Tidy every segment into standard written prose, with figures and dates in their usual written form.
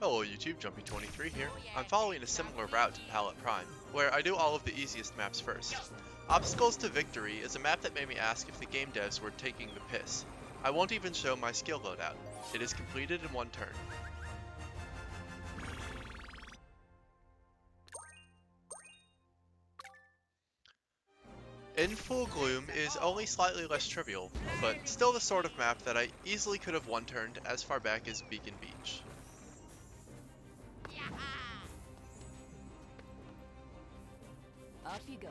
Hello YouTube, Jumpy23 here. I'm following a similar route to Palette Prime, where I do all of the easiest maps first. Obstacles to Victory is a map that made me ask if the game devs were taking the piss. I won't even show my skill loadout. It is completed in one turn. In full Gloom is only slightly less trivial, but still the sort of map that I easily could have one-turned as far back as Beacon Beach. Up you go.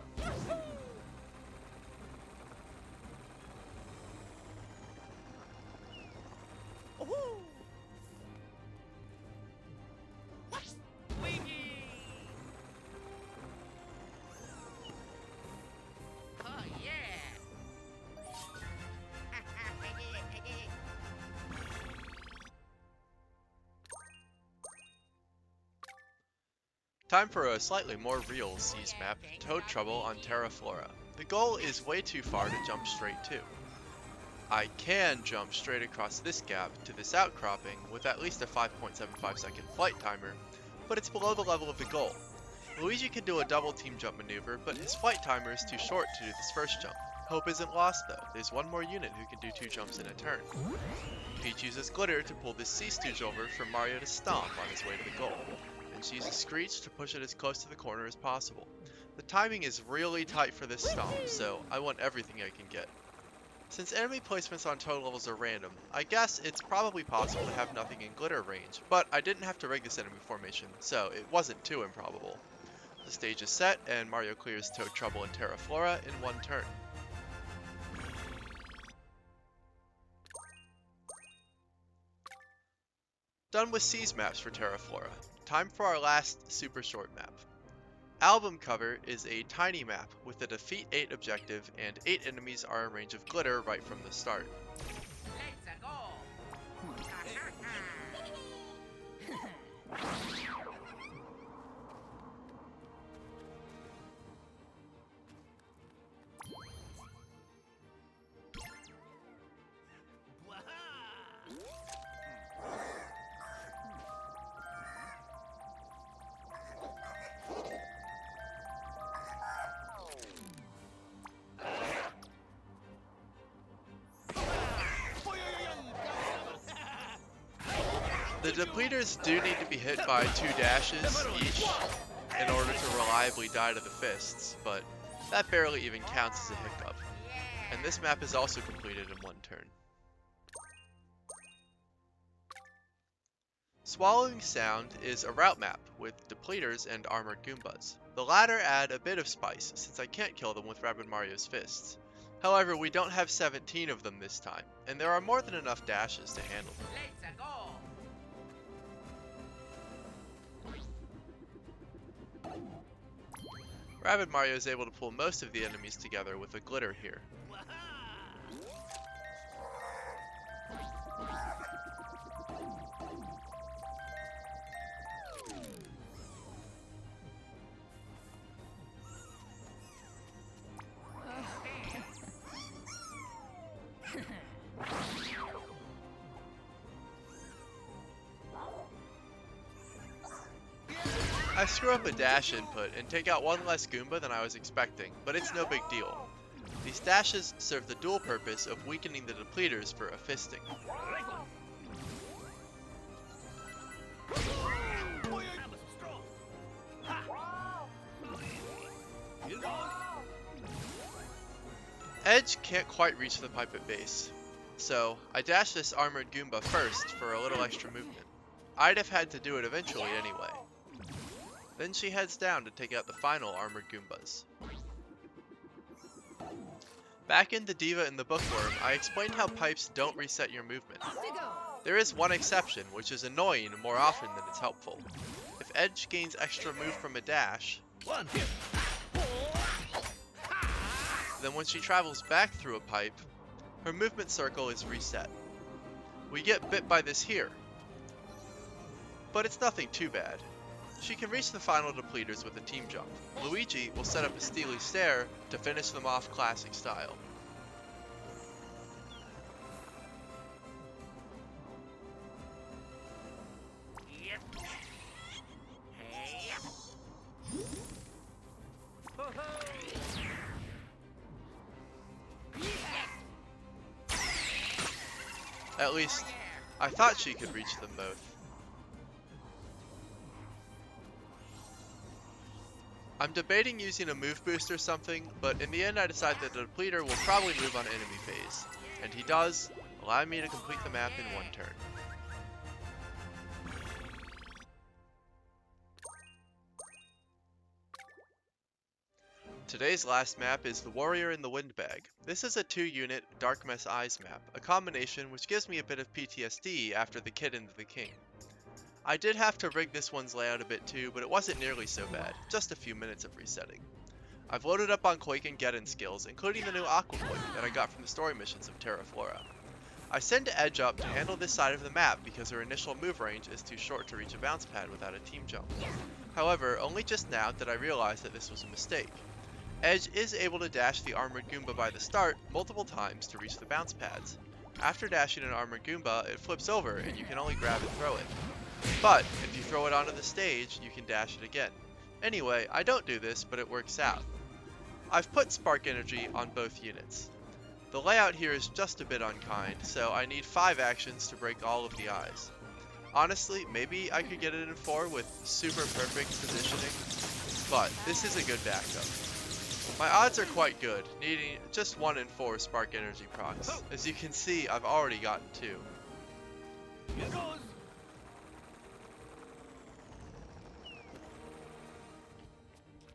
Time for a slightly more real seas map, Toad Trouble on Terra Flora. The goal is way too far to jump straight to. I can jump straight across this gap to this outcropping with at least a 5.75 second flight timer, but it's below the level of the goal. Luigi can do a double team jump maneuver, but his flight timer is too short to do this first jump. Hope isn't lost though, there's one more unit who can do 2 jumps in a turn. Peach uses Glitter to pull this sea stooge over for Mario to stomp on his way to the goal. She uses Screech to push it as close to the corner as possible. The timing is really tight for this stomp, so I want everything I can get. Since enemy placements on Toad levels are random, I guess it's probably possible to have nothing in glitter range, but I didn't have to rig this enemy formation, so it wasn't too improbable. The stage is set, and Mario clears Toad Trouble and Terra Flora in one turn. Done with seas maps for Terra Flora. Time for our last super short map. Album Cover is a tiny map with a defeat 8 objective and 8 enemies are in range of glitter right from the start. Let's go. The depleters do need to be hit by 2 dashes each in order to reliably die to the fists, but that barely even counts as a hiccup. And this map is also completed in one turn. Swallowing Sound is a route map with depleters and armored Goombas. The latter add a bit of spice since I can't kill them with Rabbid Mario's fists. However, we don't have 17 of them this time, and there are more than enough dashes to handle them. Let's go. Rabbid Mario is able to pull most of the enemies together with a glitter here. I screw up a dash input and take out one less Goomba than I was expecting, but it's no big deal. These dashes serve the dual purpose of weakening the depleters for a fisting. Edge can't quite reach the pipe at base, so I dash this armored Goomba first for a little extra movement. I'd have had to do it eventually anyway. Then she heads down to take out the final armored Goombas. Back in the Diva and the Bookworm, I explained how pipes don't reset your movement. There is one exception, which is annoying more often than it's helpful. If Edge gains extra move from a dash, then when she travels back through a pipe, her movement circle is reset. We get bit by this here, but it's nothing too bad. She can reach the final depleters with a team jump. Luigi will set up a Steely Stare to finish them off classic style. At least, I thought she could reach them both. I'm debating using a move boost or something, but in the end I decide that the depleter will probably move on enemy phase. And he does, allowing me to complete the map in one turn. Today's last map is the Warrior in the Windbag. This is a 2-unit Dark Mess Eyes map, a combination which gives me a bit of PTSD after the Kid and the King. I did have to rig this one's layout a bit too, but it wasn't nearly so bad, just a few minutes of resetting. I've loaded up on Quake and Geddon skills, including the new Aqua Quake that I got from the story missions of Terra Flora. I send Edge up to handle this side of the map because her initial move range is too short to reach a bounce pad without a team jump. However, only just now did I realize that this was a mistake. Edge is able to dash the armored Goomba by the start multiple times to reach the bounce pads. After dashing an armored Goomba, it flips over and you can only grab and throw it. But if you throw it onto the stage, you can dash it again. Anyway, I don't do this, but it works out. I've put Spark Energy on both units. The layout here is just a bit unkind, so I need 5 actions to break all of the eyes. Honestly, maybe I could get it in 4 with super perfect positioning, but this is a good backup. My odds are quite good, needing just 1 in 4 Spark Energy procs. As you can see, I've already gotten 2. Here goes.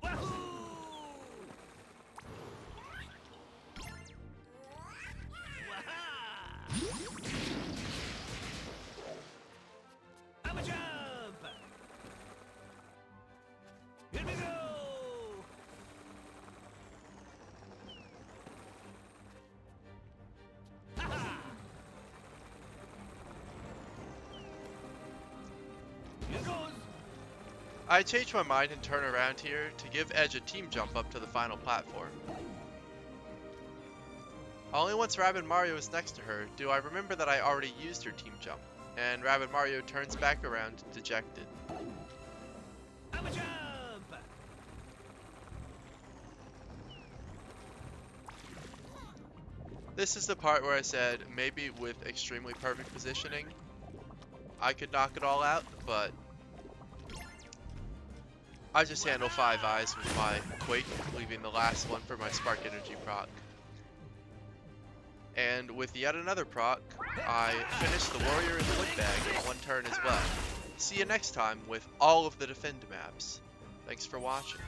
Wahoo! Waha! Up a jump! Here we go! Ha-ha! Here goes! I change my mind and turn around here to give Edge a team jump up to the final platform. Only once Rabbid Mario is next to her do I remember that I already used her team jump, and Rabbid Mario turns back around dejected. Up a jump! This is the part where I said maybe with extremely perfect positioning I could knock it all out, but I just handle 5 eyes with my Quake, leaving the last one for my Spark Energy proc. And with yet another proc, I finished the Warrior in the Windbag in 1 turn as well. See you next time with all of the Defend maps. Thanks for watching.